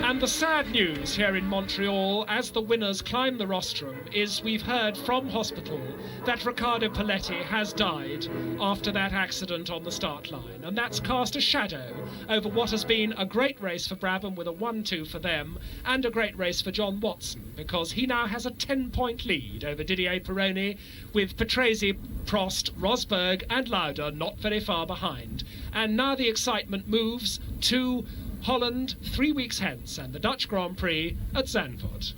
And the sad news here in Montreal, as the winners climb the rostrum, is we've heard from hospital that Riccardo Paletti has died after that accident on the start line. And that's cast a shadow over what has been a great race for Brabham with a 1-2 for them, and a great race for John Watson, because he now has a 10-point lead over Didier Pironi, with Patrese, Prost, Rosberg and Lauda not very far behind. And now the excitement moves to Holland 3 weeks hence, and the Dutch Grand Prix at Zandvoort.